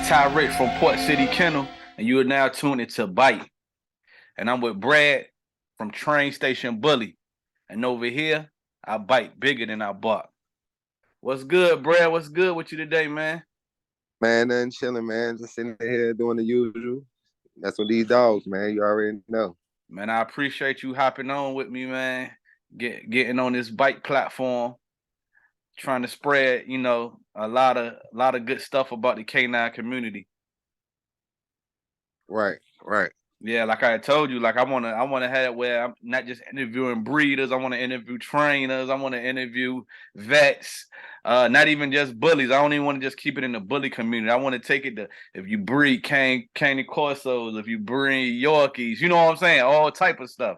Ty Rich from Port City Kennel, and you are now tuned into Bite. And I'm with Brad from Train Station Bully. And over here, I bite bigger than I bark. What's good, Brad? What's good with you today, man? Man, nothing chilling, man. Just sitting here doing the usual. That's what these dogs, man. You already know. Man, I appreciate you hopping on with me, man. Getting on this bike platform, trying to spread, a lot of good stuff about the canine community. Right. Yeah, like I told you, like I wanna have it where I'm not just interviewing breeders. I want to interview trainers. I want to interview vets. Not even just bullies. I don't even want to just keep it in the bully community. I want to take it to if you breed cane corsos, if you breed Yorkies, you know what I'm saying? All type of stuff.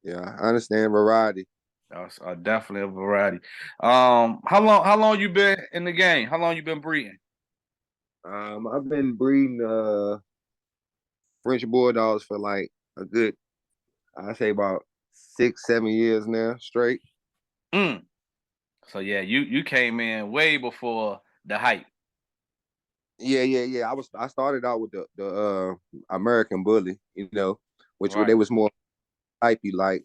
Yeah, I understand variety. That's definitely a variety. How long you been in the game? How long you been breeding? I've been breeding French Bulldogs for like a good, I say about 6-7 years now straight. Mm. So yeah, you came in way before the hype. Yeah. I started out with the American Bully, which Right. they was more hypey like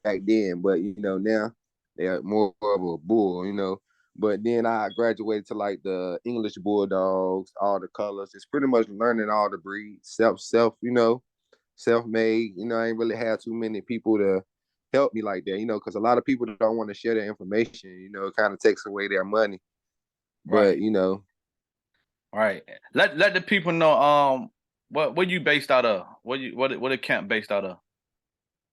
back then, but now they're more of a bull. But then I graduated to like the English Bulldogs, all the colors. It's pretty much learning all the breeds, self-made. I ain't really had too many people to help me like that, because a lot of people don't want to share their information. It kind of takes away their money. Right. But Right. Let the people know what you based out of? What a camp based out of?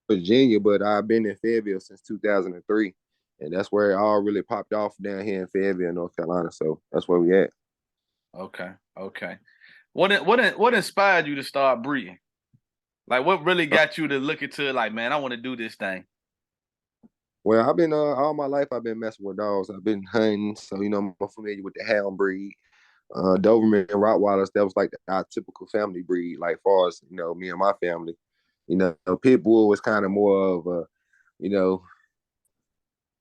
Virginia, but I've been in Fayetteville since 2003. And that's where it all really popped off down here in Fayetteville, North Carolina. So that's where we at. Okay. What inspired you to start breeding? Like what really got you to look into like, man, I want to do this thing? Well, I've been all my life I've been messing with dogs. I've been hunting, so I'm familiar with the hound breed. Doberman and Rottweilers, that was like our typical family breed, like far as me and my family. Pit Bull was kind of more of a, you know,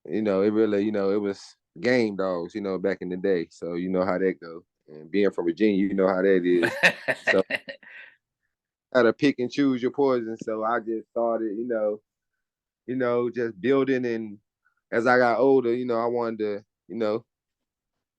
it really, it was game dogs, back in the day. So you know how that go. And being from Virginia, you know how that is. So how to pick and choose your poison. So I just started, just building. And as I got older, I wanted to,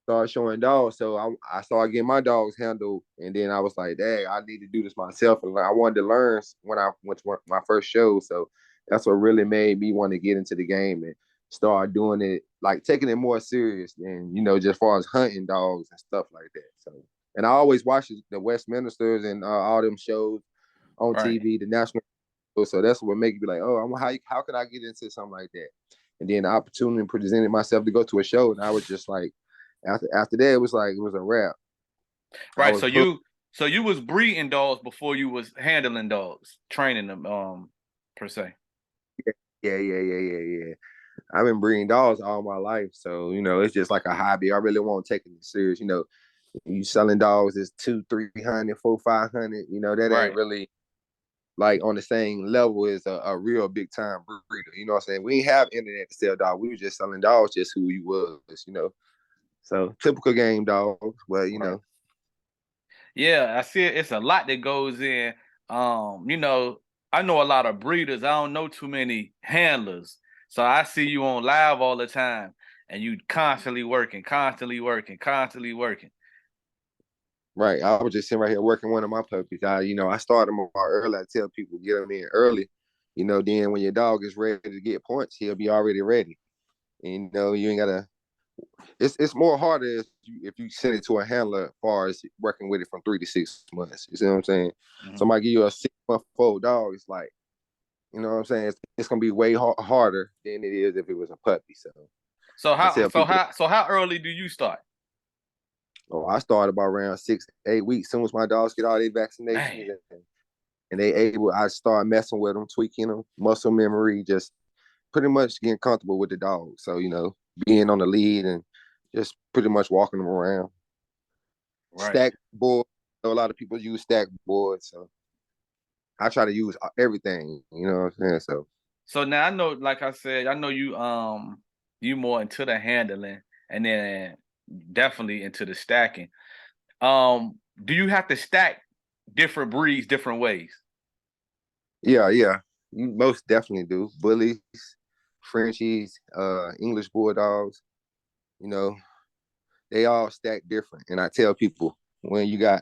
start showing dogs. So I started getting my dogs handled. And then I was like, dang, I need to do this myself. And I wanted to learn when I went to my first show. So that's what really made me want to get into the game and start doing it, like taking it more serious than, just far as hunting dogs and stuff like that. So, and I always watched the Westminsters and all them shows on Right. TV, the national. So that's what made me like, oh, how can I get into something like that? And then the opportunity presented myself to go to a show, and I was just like, after that, it was a wrap. Right. So you was breeding dogs before you was handling dogs, training them, per se. Yeah. I've been breeding dogs all my life, so it's just like a hobby. I really won't take it serious. You selling dogs is 200, 300, 400, 500. That ain't Right. really like on the same level as a real big time breeder. You know what I'm saying? We ain't have internet to sell dogs. We were just selling dogs, just who you was. So typical game dogs, but Right. Yeah, I see it. It's a lot that goes in. I know a lot of breeders. I don't know too many handlers. So I see you on live all the time and you constantly working, constantly working, constantly working. right. I was just sitting right here working one of my puppies. I started them out early. I tell people get them in early. Then when your dog is ready to get points, he'll be already ready. And you ain't gotta. It's more harder if you send it to a handler as far as working with it from 3 to 6 months. You see what I'm saying? Mm-hmm. Somebody give you a 6-month-old dog, it's like, you know what I'm saying? It's gonna be way harder than it is if it was a puppy. So So I how tell so people, how so how early do you start? I started about around 6-8 weeks. As soon as my dogs get all their Man. vaccinations and they able, I start messing with them, tweaking them, muscle memory, just pretty much getting comfortable with the dog. So being on the lead and just pretty much walking them around. Right. Stack board. A lot of people use stack boards, so I try to use everything. You know what I'm saying? So So now I know, like I said, I know you more into the handling and then definitely into the stacking. Do you have to stack different breeds different ways? Yeah, yeah. You most definitely do. Bullies, Frenchies, English Bulldogs, you know, they all stack different. And I tell people when you got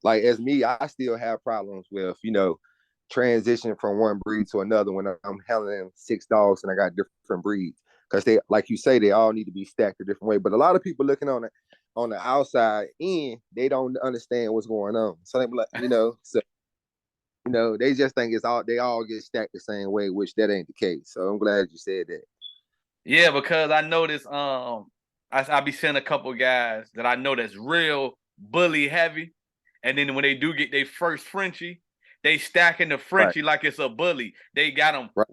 like as me, I still have problems with, transition from one breed to another when I'm handling 6 dogs and I got different breeds. Because they, like you say, they all need to be stacked a different way. But a lot of people looking on the outside in, they don't understand what's going on. So they be like, they just think they all get stacked the same way, which that ain't the case. So I'm glad you said that. Yeah, because I noticed I be seeing a couple guys that I know that's real bully heavy, and then when they do get their first Frenchie, they stacking the Right, Frenchie like it's a bully. They got them right,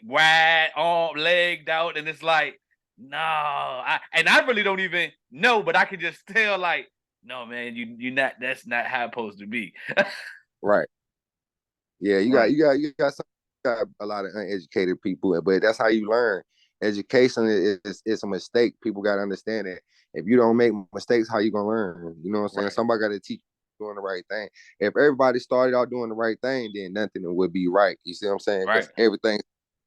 wide arm legged out, and it's like no, and I really don't even know, but I can just tell like no man, you not that's not how it's supposed to be. right. Yeah, Right, you got a lot of uneducated people, but that's how you learn. Education is a mistake. People got to understand that if you don't make mistakes, how you gonna learn? You know what I'm saying? right, Somebody got to teach you doing the right thing. If everybody started out doing the right thing, then nothing would be right. You see what I'm saying? right, Because everything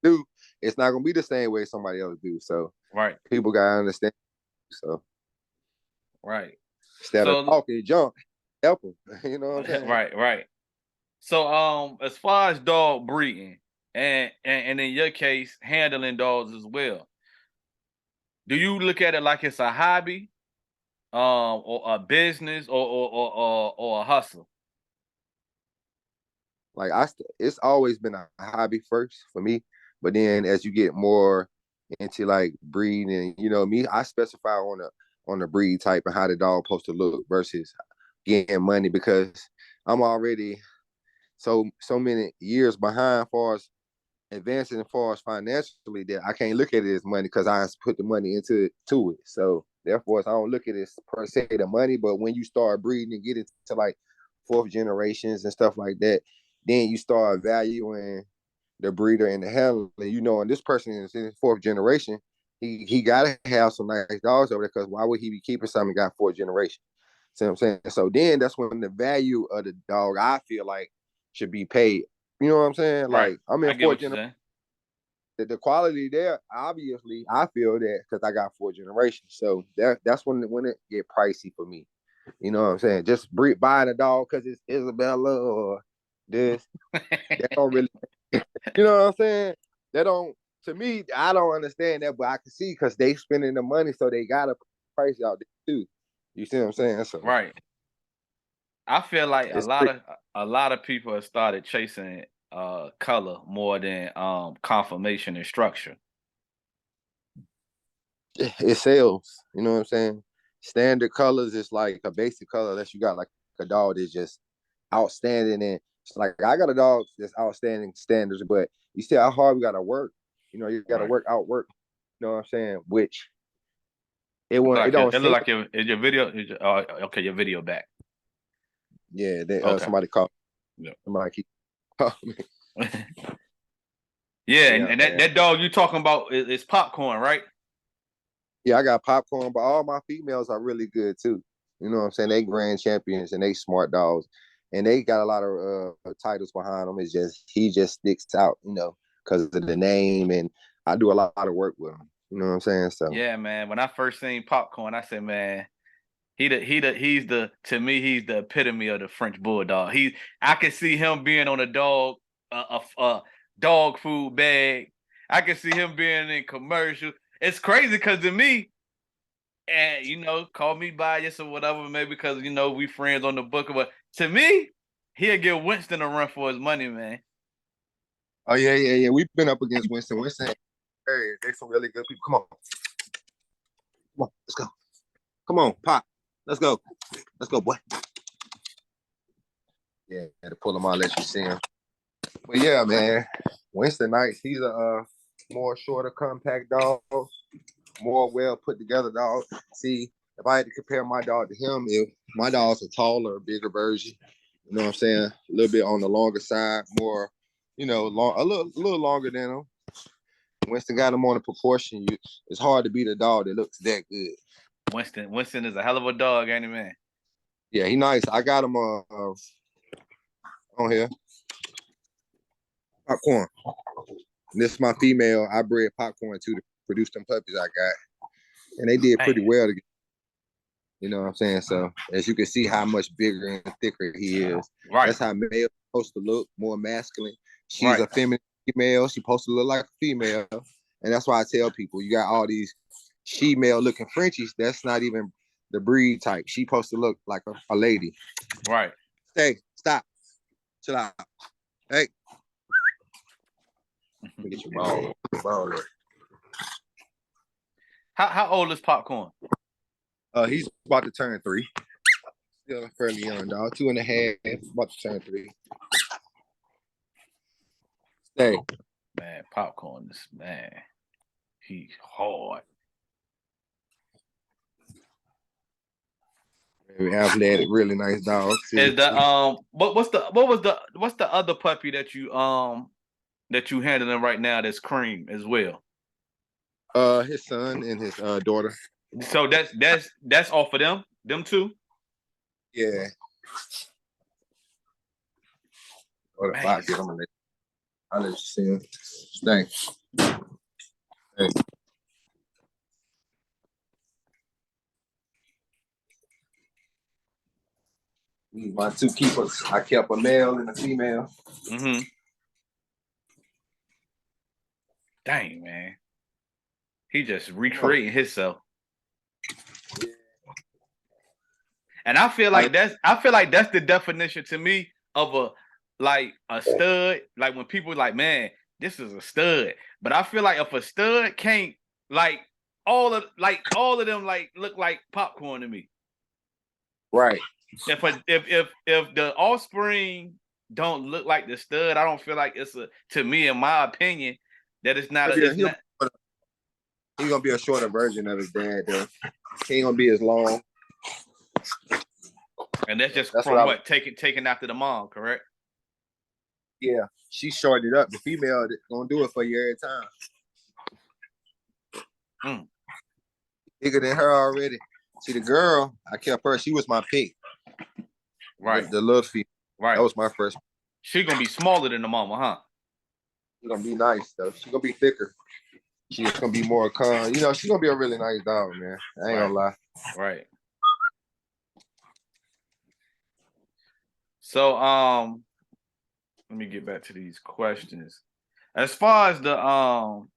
do, it's not gonna be the same way somebody else do. So right, people gotta understand. So right. instead of So talking junk, help them. You know what I'm saying? right, right. So as far as dog breeding and in your case handling dogs as well, do you look at it like it's a hobby, or a business or a hustle? Like it's always been a hobby first for me, but then as you get more into like breeding, me, I specify on the breed type and how the dog supposed to look versus getting money because I'm already so many years behind far as advancing as far as financially that I can't look at it as money because I put the money into it. So therefore, I don't look at it as per se the money, but when you start breeding and get into like fourth generations and stuff like that, then you start valuing the breeder and the handler. And this person is in his fourth generation. He gotta have some nice dogs over there because why would he be keeping something got fourth generation? See what I'm saying? So then that's when the value of the dog I feel like should be paid. You know what I'm saying? Right. Like I'm I in get fourth what you're generation. saying. The quality there, obviously, I feel that because I got fourth generation. So that's when it get pricey for me. You know what I'm saying? Just buying a dog because it's Isabella or this, that don't really, you know what I'm saying? That don't, to me, I don't understand that, but I can see because they spending the money, so they got a price out there too. You see what I'm saying? So Right. I feel like it's pretty, a lot of people have started chasing color more than conformation and structure. it sells. You know what I'm saying? Standard colors is like a basic color unless you got like a dog that's just outstanding and it's like I got a dog that's outstanding standards, but you see how hard we gotta work. You gotta Right. work. You know what I'm saying? Which it It don't look seem. like your video okay, your video back. Yeah, Okay. somebody called. Yeah. Somebody keep calling me. Yeah, But yeah, and man. that dog you talking about is popcorn, right? Yeah, I got popcorn, but all my females are really good too. You know what I'm saying? They grand champions and they smart dogs, and they got a lot of titles behind them. It's just he just sticks out, because of the name, and I do a lot of work with him. You know what I'm saying? So Yeah, man. When I first seen popcorn, I said, man, he's the to me he's the epitome of the French bulldog. I can see him being on a dog dog food bag. I can see him being in commercial. It's crazy because to me, and call me biased or whatever, maybe because we friends on the book, but to me, he'll give Winston a run for his money, man. oh yeah. We've been up against Winston. Winston, hey, they some really good people. Come on, let's go. Come on, Pop. Let's go, boy. Yeah, had to pull him out, let you see him. But yeah, man, Winston Knights, he's a more shorter, compact dog, more well put together dog. See, if I had to compare my dog to him, if my dog's a taller, bigger version, you know what I'm saying? A little bit on the longer side, more, a little longer than him. Winston got him on a proportion. It's hard to beat a dog that looks that good. Winston is a hell of a dog, ain't he, man? Yeah, he nice. I got him on here. Popcorn. And this is my female. I bred popcorn too to produce them puppies I got. And they did pretty well together. You know what I'm saying? So as you can see how much bigger and thicker he is. Right. That's how male supposed to look, more masculine. She's a feminine female. She's supposed to look like a female. And that's why I tell people, you got all these she-male looking Frenchies. That's not even the breed type. She supposed to look like a lady. Right. Hey, stop. Chill out. Hey. Let me get your ball. How old is Popcorn? He's about to turn 3. Still fairly young, dog. 2.5, about to turn 3. Stay. Man, Popcorn, this man, he's hard. Very athletic, really nice dog. Is the what's the other puppy that you handling right now that's cream as well? His son and his daughter. So that's all for them two? Yeah. Or if I get him, I'll let you see him. Thanks. Hey. These my 2 keepers. I kept a male and a female. Mm-hmm. Dang, man. He just recreating himself. Yeah. And I feel like that's the definition to me of a stud. Like when people like, man, this is a stud. But I feel like if a stud can't all of them look like Popcorn to me. Right. If the offspring don't look like the stud, I don't feel like to me, in my opinion, that it's not. He's gonna be a shorter version of his dad, though. He ain't gonna be as long. And that's from what taken after the mom, correct? Yeah, she shorted up. The female gonna do it for you every time. Bigger than her already. See, the girl, I kept her. She was my pick. Right. The little female. Right. That was my first. She's gonna be smaller than the mama, huh? She's gonna be nice though. She's gonna be thicker. She's gonna be more calm. You know, she's gonna be a really nice dog, man. I ain't gonna lie. Right. So let me get back to these questions. As far as the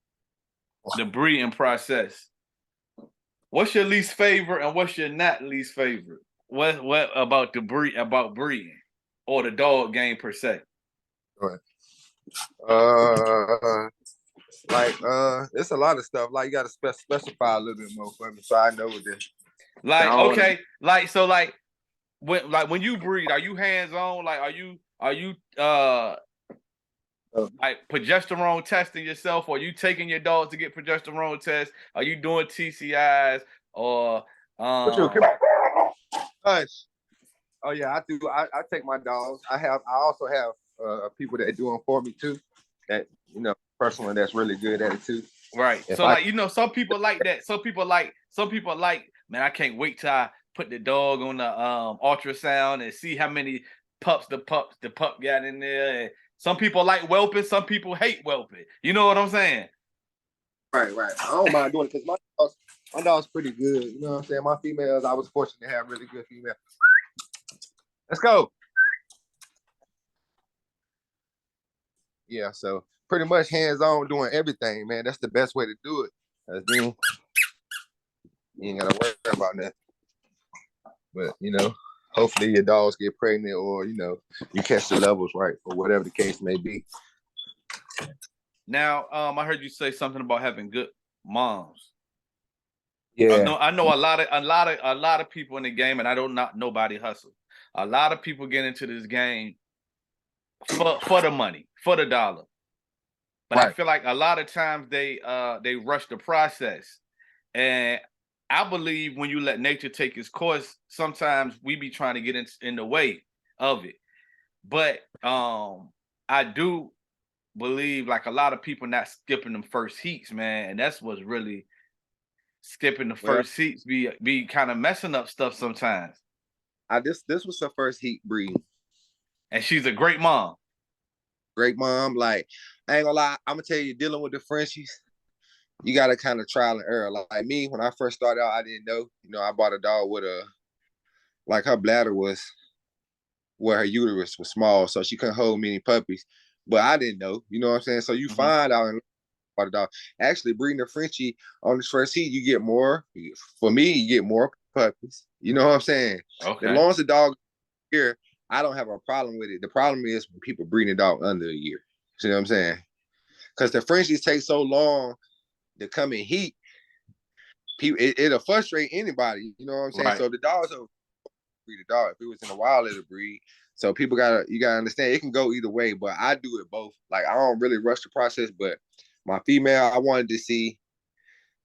breeding process, what's your least favorite and what's your not least favorite? What about breeding or the dog game per se? Right. It's a lot of stuff. Like you gotta specify a little bit more for me so I know what this. Like okay, when you breed, are you hands on? Like are you like progesterone testing yourself, or are you taking your dog to get progesterone tests? Are you doing TCIs or Hush. Oh yeah, I do. I take my dogs. I also have people that do them for me too. That personally that's really good at it too. Right. So some people like that. Some people like, man, I can't wait till I put the dog on the ultrasound and see how many pups the pup got in there. And some people like whelping, some people hate whelping. You know what I'm saying? Right. I don't mind doing it because my dog's pretty good. You know what I'm saying? My females, I was fortunate to have really good females. Let's go. Yeah, so pretty much hands-on doing everything, man. That's the best way to do it. You ain't gotta worry about that. But hopefully your dogs get pregnant or you catch the levels right or whatever the case may be. Now, I heard you say something about having good moms. Yeah. I know a lot of people in the game, and I don't not nobody hustle. A lot of people get into this game for the money, for the dollar. But I feel like a lot of times they rush the process. And I believe when you let nature take its course, sometimes we be trying to get in the way of it. But I do believe like a lot of people not skipping them first heats, man. And that's what's really skipping the first heats be kind of messing up stuff sometimes. This was her first heat breed. And she's a great mom. Great mom. Like, I ain't gonna lie, I'm gonna tell you, dealing with the Frenchies, you gotta kind of trial and error. Like me, when I first started out, I didn't know. I bought a dog with like her bladder was where her uterus was small, so she couldn't hold many puppies. But I didn't know, you know what I'm saying? So you find out and about the dog. Actually, breeding a Frenchie on this first heat, you get more. For me, you get more puppies. You know what I'm saying? Okay. As long as the dog here, I don't have a problem with it. The problem is when people breeding a dog under a year. See what I'm saying? Because the Frenchies take so long to come in heat, people it'll frustrate anybody. You know what I'm saying? Right. So if the dog's a breed a dog. If it was in the wild, it'll breed. So you gotta understand it can go either way. But I do it both. Like I don't really rush the process, but my female, I wanted to see,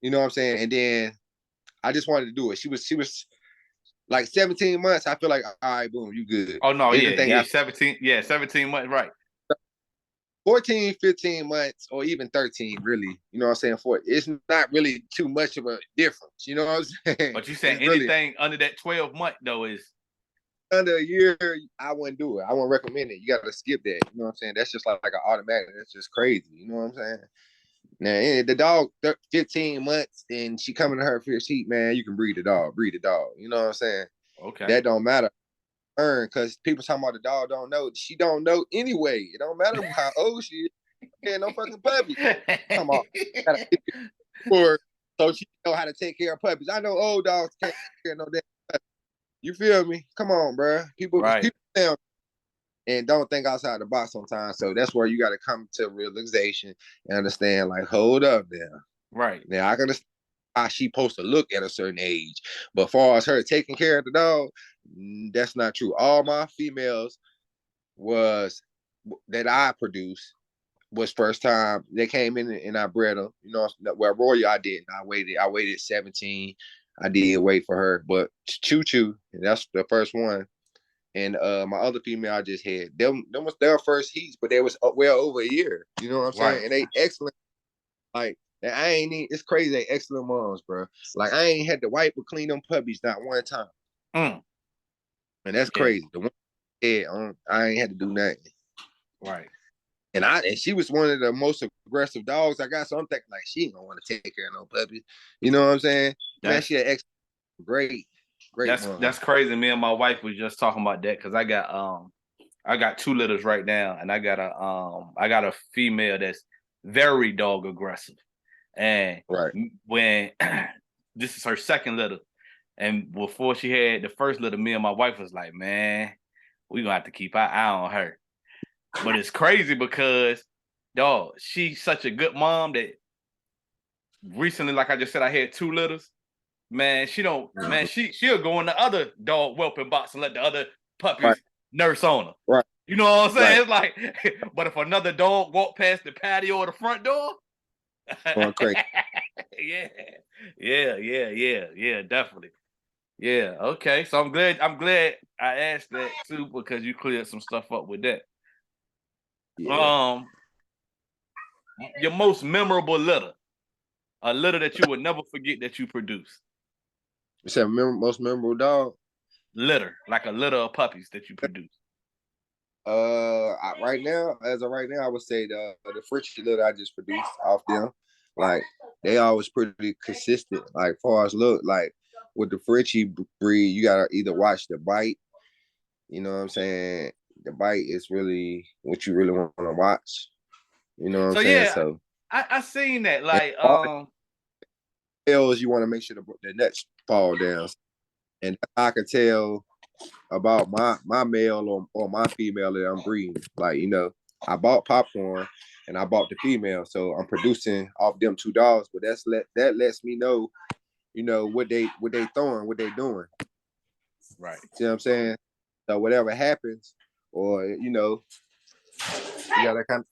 you know what I'm saying? And then I just wanted to do it. She was like 17 months. I feel like, all right, boom, you good. Oh no, Anything yeah, 17, 17 months, right. 14, 15 months, or even 13, really. You know what I'm saying? It's not really too much of a difference. You know what I'm saying? But you said anything under that 12 month though is under a year, I wouldn't do it. I wouldn't recommend it. You got to skip that. You know what I'm saying? That's just like an automatic. That's just crazy. You know what I'm saying? Now, the dog, 15 months, and she coming to her first heat, man, you can breed the dog. Breed the dog. You know what I'm saying? okay. That don't matter. Because people talking about the dog don't know. She don't know anyway. It don't matter how old she is. Yeah, no fucking puppy. Come on. So she know how to take care of puppies. I know old dogs can't take care of no damn puppy. You feel me? Come on, bro. People down and don't think outside the box sometimes. So that's where you got to come to realization and understand, like, hold up there. Right. Now, I can understand how she supposed to look at a certain age. But as far as her taking care of the dog, that's not true. All my females that I produced was first time they came in and I bred them. You know, where Royal I didn't. I waited 17. I did wait for her, but Choo Choo, that's the first one. And my other female I just had, them was their first heats, but they was well over a year. You know what I'm saying? Right. And they excellent. Like, I ain't need, it's crazy. They excellent moms, bro. Like, I ain't had to wipe or clean them puppies not one time. And that's crazy. The one I ain't had to do nothing. Right. And she was one of the most aggressive dogs I got. So I'm thinking, like, she ain't gonna want to take care of no puppies. You know what I'm saying? Man, she had excellent, great. That's crazy. Me and my wife was just talking about that because I got 2 litters right now, and I got a female that's very dog aggressive. And when this is her second litter, and before she had the first litter, me and my wife was like, man, we gonna have to keep our eye on her. But it's crazy because, dog, she's such a good mom that recently, like I just said, I had 2 litters. Man, she'll go in the other dog whelping box and let the other puppies nurse on her. Right. You know what I'm saying? It's like, but if another dog walk past the patio or the front door, crazy. Yeah, definitely. Yeah, okay. So I'm glad I asked that too, because you cleared some stuff up with that. Yeah. Your most memorable litter, a litter that you would never forget that you produced. You said most memorable dog? Litter, like a litter of puppies that you produced. Right now, I would say the Frenchie litter I just produced off them. Like, they always pretty consistent. Like, far as look, like with the Frenchie breed, you gotta either watch the bite. You know what I'm saying? The bite is really what you really want to watch. You know what I'm saying? Yeah, so I seen that. Like, you want to make sure the nuts fall down, and I can tell about my male or my female that I'm breeding. Like, you know, I bought Popcorn and I bought the female, so I'm producing off them 2 dogs. But that lets me know, you know, what they throwing, what they doing. Right. See what I'm saying? So whatever happens, or you know, you gotta kind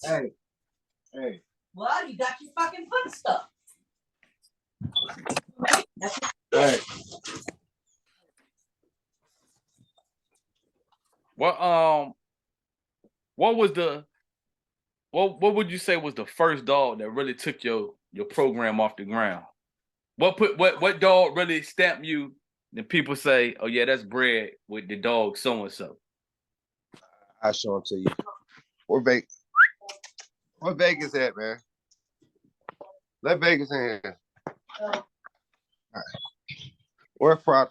of. Hey. Well, you got your fucking foot stuck. Hey. Well, what would you say was the first dog that really took your program off the ground? What dog really stamped you then people say, "Oh yeah, that's bred with the dog so and so." I show them to you. Where Vegas at, man? Let Vegas in here. All right. Where Prada?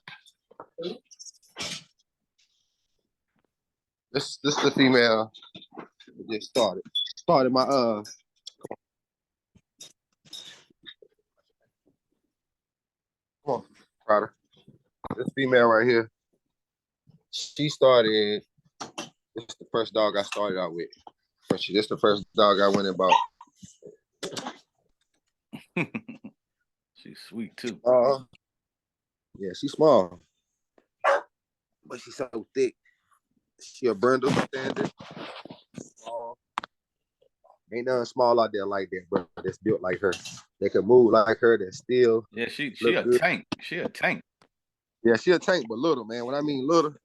This the female that just started my come on, Prada. This female right here. She started. This is the first dog I started out with. This is the first dog I went and bought. She's sweet too. Yeah, she's small, but she's so thick. She a brindle standard. Small. Ain't nothing small out there like that, bro. That's built like her. They can move like her. That still. Yeah, she a good. tank. She a tank. Yeah, she a tank, but little, man. When I mean little,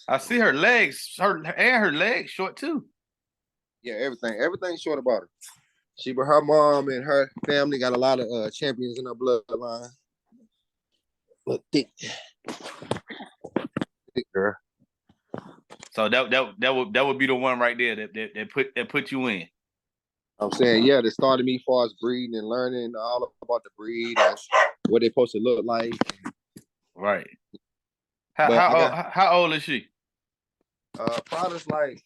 I see her legs, her legs short too. yeah, everything's short about her. But her mom and her family got a lot of champions in her bloodline. Look thick girl. So that would be the one right there that put you in. I'm saying, yeah, they started me as far as breeding and learning all about the breed and what they supposed to look like. Right. How old is she? Prada's like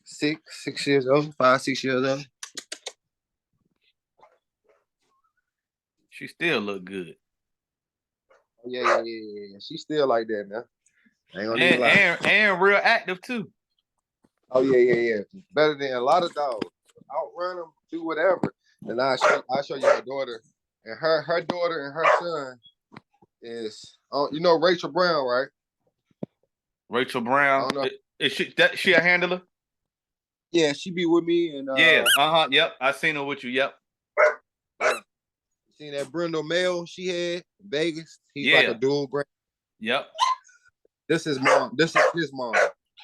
6 years old. 5, 6 years old. She still look good. Yeah. She's still like that, man. Ain't gonna even lie. And real active too. Oh yeah. Better than a lot of dogs. Outrun them, do whatever. And I'll show you her daughter. And her daughter and her son is you know Rachel Brown, right? Rachel Brown. Is she a handler? Yeah, she be with me and yeah. Yep. I seen her with you. Yep. Seen that brindle male she had in Vegas? He's like a dual brand. Yep. This is mom. This is his mom.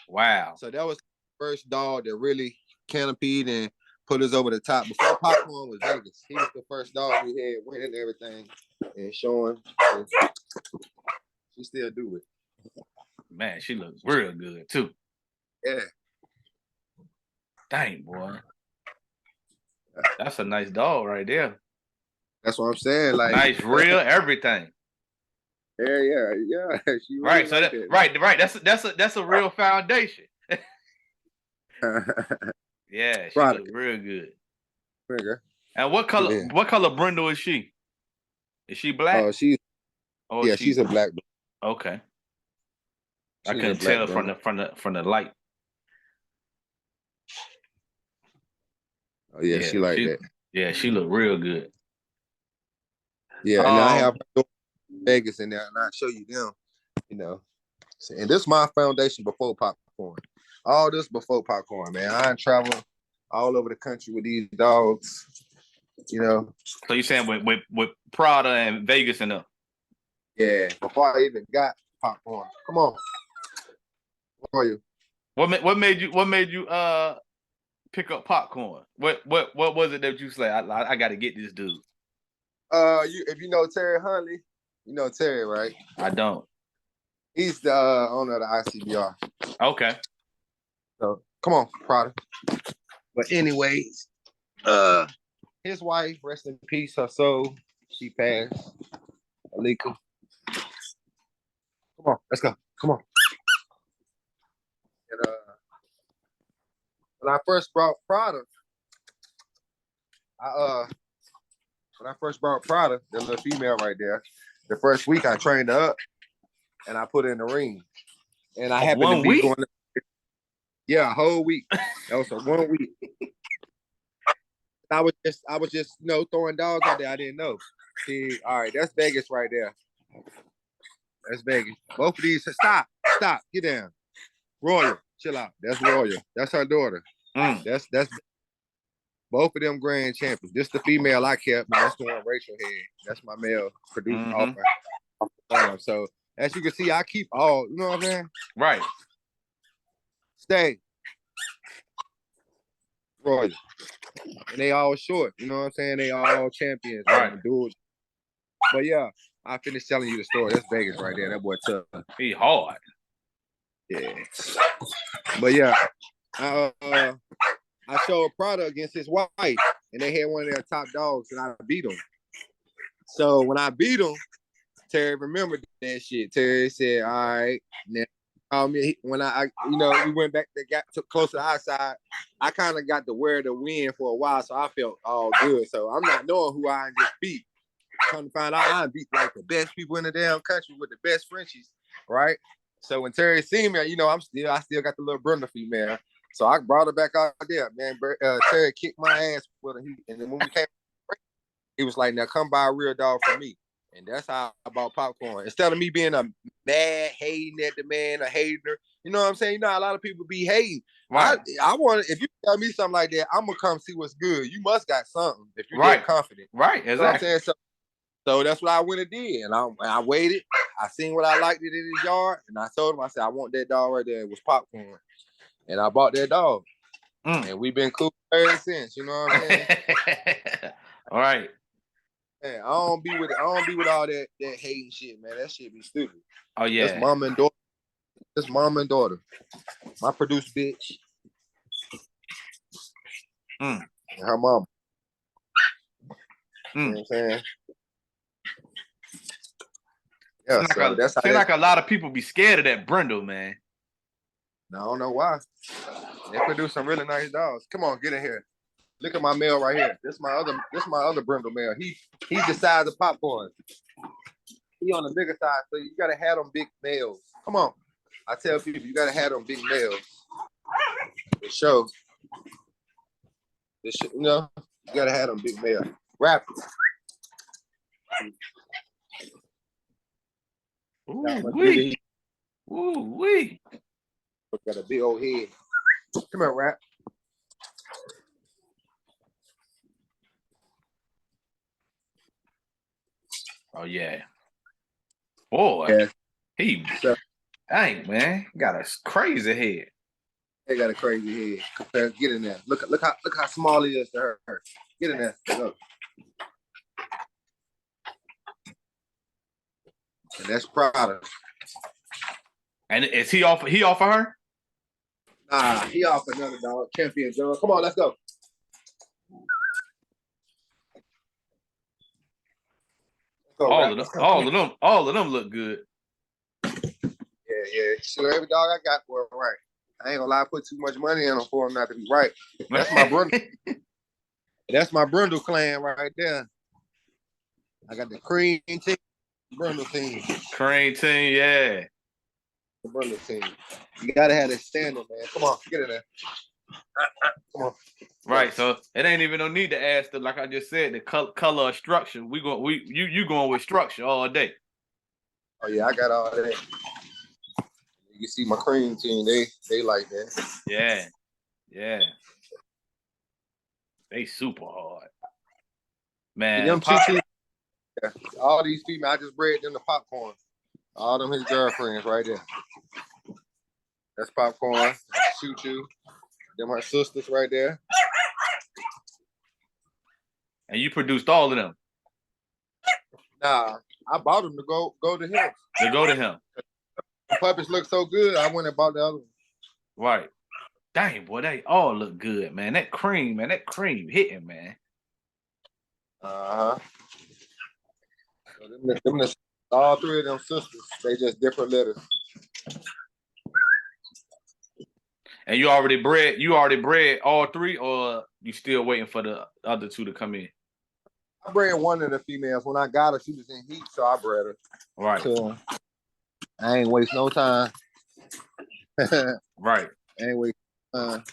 Wow. So that was the first dog that really canopied and put us over the top. Before Popcorn was Vegas, he was the first dog we had winning everything and showing. And she still do it. Man, she looks real good too. Yeah. Dang, boy. That's a nice dog right there. That's what I'm saying. Like nice, real, everything. Yeah. She really right. So right. That's a real foundation. Yeah, she looks real good. Figure. And what color? Yeah. What color brindle is she? Is she black? She's a black. Okay. I couldn't tell from the light. Oh yeah, she like that. Yeah, she look real good. Yeah, and I have Vegas in there, and I'll show you them. You know, and this is my foundation before Popcorn. All this before Popcorn, man. I travel all over the country with these dogs. You know. So you saying with Prada and Vegas and them? Yeah, before I even got Popcorn. Come on. Where are you? What made you pick up Popcorn? What was it that you say? I got to get this dude. If you know Terry Huntley, you know Terry, right? I don't. He's the owner of the ICBR. Okay. So come on, Prada. But anyways, his wife, rest in peace, her soul, she passed. Alika. Come on, let's go. Come on. And when I first brought Prada, the little female right there, the first week I trained her up and I put her in the ring. And I happened to be going a whole week. That was a 1 week. I was just throwing dogs out there. I didn't know. See, all right, that's Vegas right there. That's Vegas. Both of these, stop, get down. Royal, chill out. That's Royal. That's her daughter. That's both of them grand champions. This the female I kept, and that's the one Rachel had. That's my male produced off the farm. So as you can see, I keep all, you know what I'm saying? Right. Stay. Royal. And they all short, you know what I'm saying? They all champions. Right. Dudes. But yeah, I finished telling you the story. That's Vegas right there. That boy tough. He hard. Yeah. But yeah, I showed Prada against his wife, and they had one of their top dogs, and I beat him. So when I beat him, Terry remembered that shit. Terry said, "All right, now when we went back, they got close to the outside. I kind of got to wear the win for a while, so I felt all good. So I'm not knowing who I just beat. Come to find out, I beat like the best people in the damn country with the best Frenchies, right? So when Terry seen me, I still got the little Brenda female. So I brought her back out there, man. Terry kicked my ass with her, and then when we came, he was like, "Now come buy a real dog for me." And that's how I bought popcorn. Instead of me being a mad hating at the man, a hater, you know what I'm saying? You know, a lot of people be hating. Right. I want, if you tell me something like that, I'm gonna come see what's good. You must got something if you're that confident. Right, exactly. You know what I'm saying? So that's what I went and did. And I waited. I seen what I liked it in his yard. And I told him, I said, I want that dog right there. It was popcorn. And I bought that dog. And we've been cool ever since. You know what I'm saying? All right. Man, I don't be with all that hating shit, man. That shit be stupid. Oh yeah. That's mama and daughter. That's mama and daughter. My produced bitch. And her mama. You know what I'm saying? Yeah, that's how like a lot of people be scared of that Brindle, man. I don't know why. They produce some really nice dogs. Come on, get in here. Look at my male right here. This my other Brindle male. He's the size of popcorn. He on the bigger side, so you gotta have them big males. Come on. I tell people you gotta have them big males. The show. You gotta have them big males. Rap. Ooh-wee. Ooh-wee. Got a big old head. Come here, Rap. Oh yeah. Boy. Yeah. Dang, man. Got a crazy head. They got a crazy head. Get in there. Look how small he is to her. Get in there. Look. And that's Prada. And is he off of her? Nah, he off another dog. Champion John. Come on, let's go. All of them look good. Yeah. So every dog I got for him right. I ain't gonna lie, I put too much money in them for him not to be right. That's my Brundle. That's my Brundle clan right there. I got the cream team, Brundle team. Cream team, yeah. The Brundle team. You gotta have that standard, man. Come on, get in there. Come on. Right, so it ain't even no need to ask the, like I just said, the color or structure. You going with structure all day. Oh yeah, I got all that. You see my cream team, they like that. Yeah. They super hard. Man, all these females, I just bred them the popcorn. All them his girlfriends right there. That's popcorn. Choo-choo. Them her sisters right there. And you produced all of them? Nah, I bought them to go to him. To go to him. The puppies look so good, I went and bought the other one. Right. Dang, boy, they all look good, man. That cream hitting, man. Uh-huh. So all three of them sisters, they just different letters. And you already bred all three, or you still waiting for the other two to come in? I bred one of the females. When I got her, she was in heat, so I bred her. Right. So I ain't waste no time. Right. I ain't waste no time.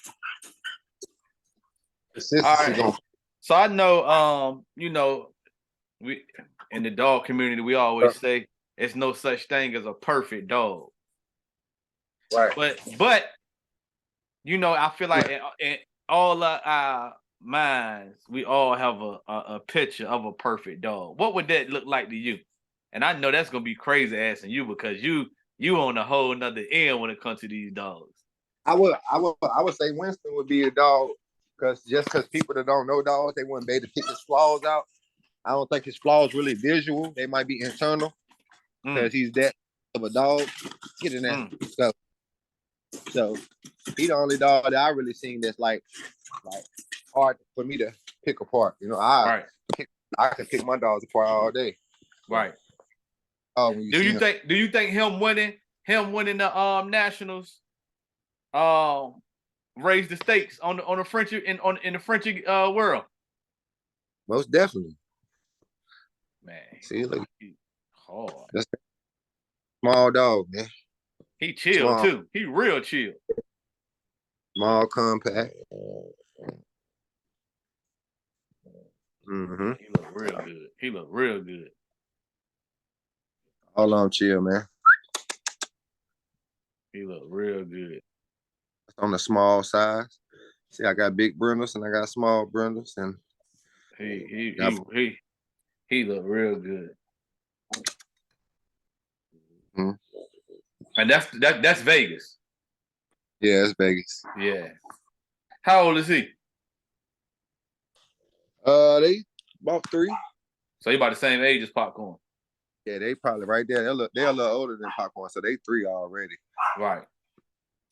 All right. So I know, we in the dog community, we always say it's no such thing as a perfect dog. Right. But I feel like in all our minds, we all have a picture of a perfect dog. What would that look like to you? And I know that's gonna be crazy asking you because you on a whole nother end when it comes to these dogs. I would say Winston would be a dog because people that don't know dogs, they wouldn't be able to pick his flaws out. I don't think his flaws really visual. They might be internal because he's that of a dog. Get in there. So he the only dog that I really seen that's like hard for me to pick apart. You know, I can pick my dogs apart all day. Right. Oh, do you think him winning the nationals raise the stakes on the French in the French world? Most definitely. Man. See, look, hard. That's a small dog, man. He chill too. He real chill. Small, compact. Mm-hmm. He look real good. All on chill, man. He look real good. On the small size. See, I got big brindles and I got small brindles, and he look real good. Mm-hmm. And that's Vegas. Yeah, it's Vegas. Yeah. How old is he? They about 3. So he about the same age as Popcorn. Yeah, they probably right there. They're a little older than Popcorn, so they 3 already. Right.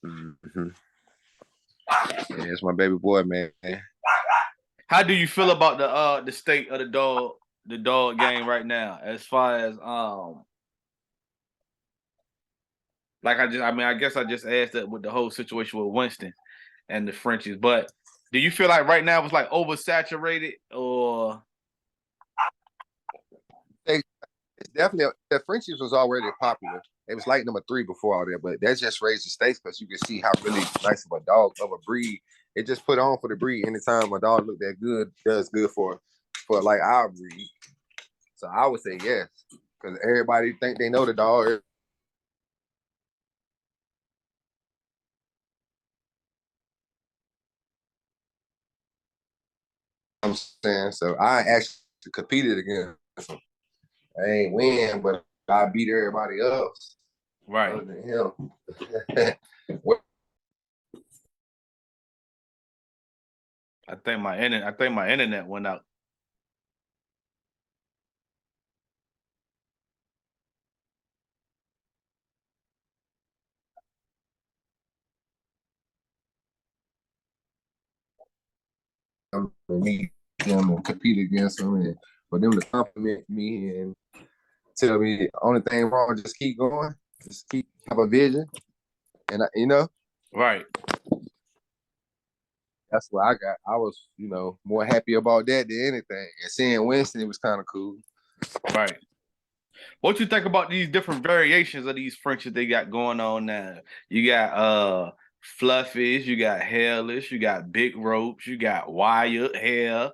Mm-hmm. Yeah, it's my baby boy, man. How do you feel about the state of the dog game right now? As far as I guess I just asked that with the whole situation with Winston and the Frenchies, but do you feel like right now it's like oversaturated or? It's definitely the Frenchies was already popular. It was like number 3 before all that, but that just raised the stakes because you can see how really nice of a dog of a breed. It just put on for the breed. Anytime a dog look that good, does good for like our breed. So I would say yes, because everybody think they know the dog. I'm saying, so I actually competed against him. I ain't win, but I beat everybody else. Right. Other than him. I think my internet went out. Meet them and compete against them, and for them to compliment me and tell me the only thing wrong, just keep going, just have a vision, and right. That's what I got. I was, more happy about that than anything. And seeing Winston, it was kind of cool. Right. What you think about these different variations of these Frenchies they got going on now? You got fluffies, you got hairless, you got big ropes, you got wired hair.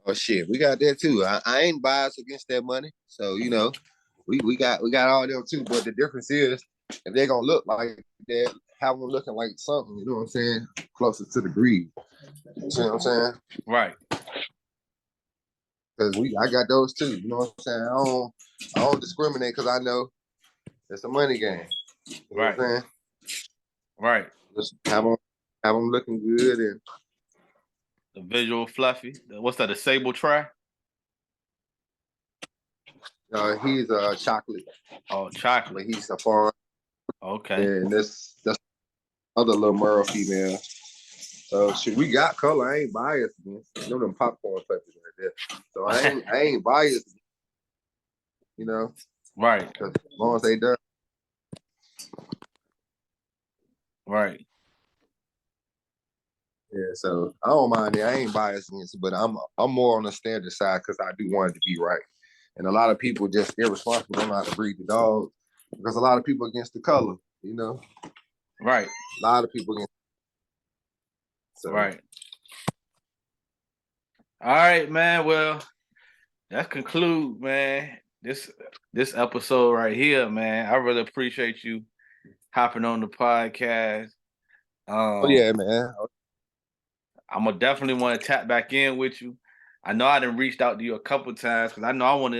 Oh shit, we got that too. I ain't biased against that money, so we got all them too. But the difference is if they're gonna look like that, have them looking like something. You know what I'm saying? Closer to the breed. You see what I'm saying? Right. Because I got those too. You know what I'm saying? I don't discriminate because I know it's a money game. You know what I'm saying? Right. Just have them looking good and the visual fluffy. What's that? A sable try? He's a chocolate. Oh, chocolate. But he's a fawn. Okay. And that's other little Merle female. So we got color. I ain't biased against them popcorn puppies right there. So I ain't biased. Right. As long as they done. Right. Yeah, so I don't mind it. I ain't biased against it, but I'm more on the standard side because I do want it to be right. And a lot of people just irresponsible don't know how to breed the dog because a lot of people against the color, Right. A lot of people against. So. Right. All right, man. Well, that conclude, man. This episode right here, man. I really appreciate you hopping on the podcast. Oh yeah, man. I'm gonna definitely want to tap back in with you. I know I done reached out to you a couple times because I know I want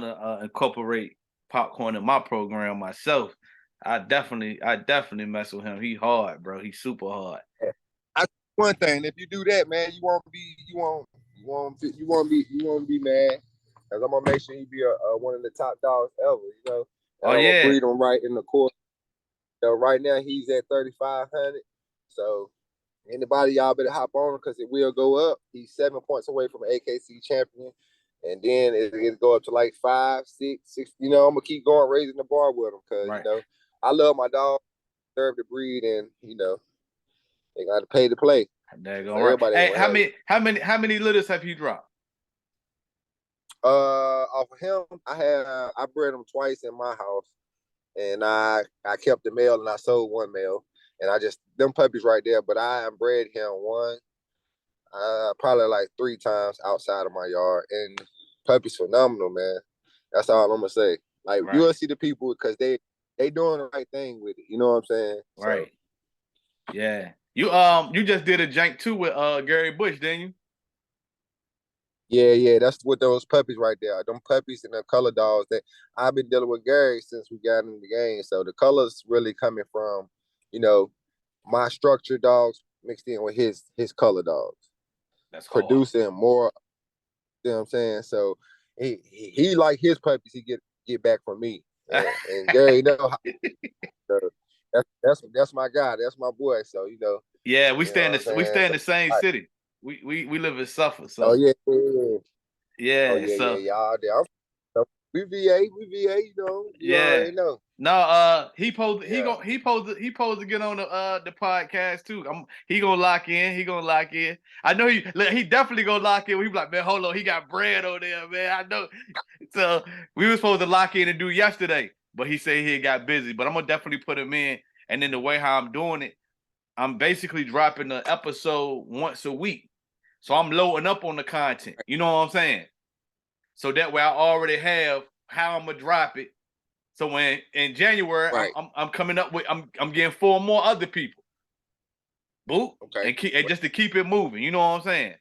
to incorporate popcorn in my program myself. I definitely mess with him. He hard, bro. He's super hard. One thing, if you do that, man, you won't You won't be mad. Cause I'm gonna make sure he be one of the top dogs ever. You know. And Oh I'm gonna yeah. breed him right in the course. So right now he's at 3,500. So anybody y'all better hop on him because it will go up. He's 7 points away from AKC champion. And then it'll go up to like 5, 6, 6. You know, I'm gonna keep going raising the bar with him because you know I love my dog, serve the breed, and you know they got to pay to play. There you go. So Right. everybody Hey, how many litters have you dropped? Off of him, I bred him twice in my house, and I kept the male and I sold one male, and I just them puppies right there. But I bred him one, probably like 3 times outside of my yard, and puppy's phenomenal, man. That's all I'm gonna say. Like you'll see the people because they doing the right thing with it. You know what I'm saying? Right. So. Yeah. You just did a jank too with Gary Bush, didn't you? Yeah, that's what those puppies right there. Them puppies and the color dogs that I've been dealing with Gary since we got in the game. So the colors really coming from, you know, my structured dogs mixed in with his color dogs. That's cool. Producing more, you know what I'm saying? So he like his puppies he get back from me. And Gary know how, so that's my guy. That's my boy. So, you know. Yeah, we stay in the same so, city. We live in Suffolk. So oh yeah. Yeah. Oh yeah, so, y'all there. We VA, you know. You already know. No, he supposed to get on the podcast too. He gonna lock in. I know he definitely gonna lock in. He be like, man, hold on, he got bread over there, man. I know. So we were supposed to lock in and do yesterday, but he said he got busy. But I'm gonna definitely put him in. And then the way how I'm doing it, I'm basically dropping the episode once a week. So I'm loading up on the content. You know what I'm saying? So that way I already have how I'm gonna drop it. So when in January I'm coming up with I'm getting 4 more other people. Boop. Okay. And just to keep it moving. You know what I'm saying?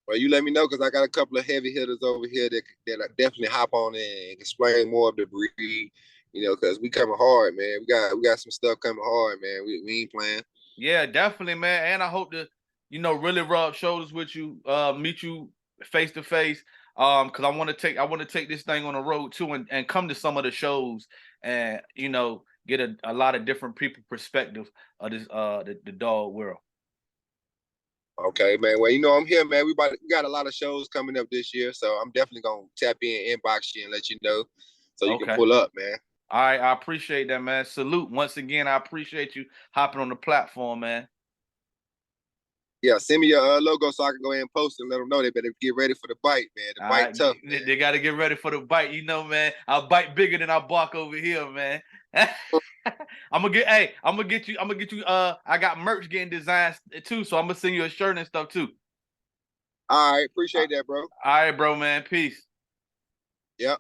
Well, you let me know because I got a couple of heavy hitters over here that I definitely hop on and explain more of the breed. You know, because we coming hard, man. We got some stuff coming hard, man. We ain't playing. Yeah, definitely, man. And I hope to, really rub shoulders with you, meet you face to face. Because I want to take this thing on the road too, and come to some of the shows and get a lot of different people perspective of this the dog world. Okay, man. Well, I'm here, man. We got a lot of shows coming up this year, so I'm definitely gonna tap in, inbox you, and let you know so you can pull up, man. All right, I appreciate that, man. Salute once again. I appreciate you hopping on the platform, man. Yeah, send me your logo so I can go ahead and post and let them know they better get ready for the bite, man. The bite tough. Man. They got to get ready for the bite, man. I'll bite bigger than I bark over here, man. I'm gonna get you. I got merch getting designed too, so I'm gonna send you a shirt and stuff too. All right, appreciate that, bro. All right, bro, man. Peace. Yep.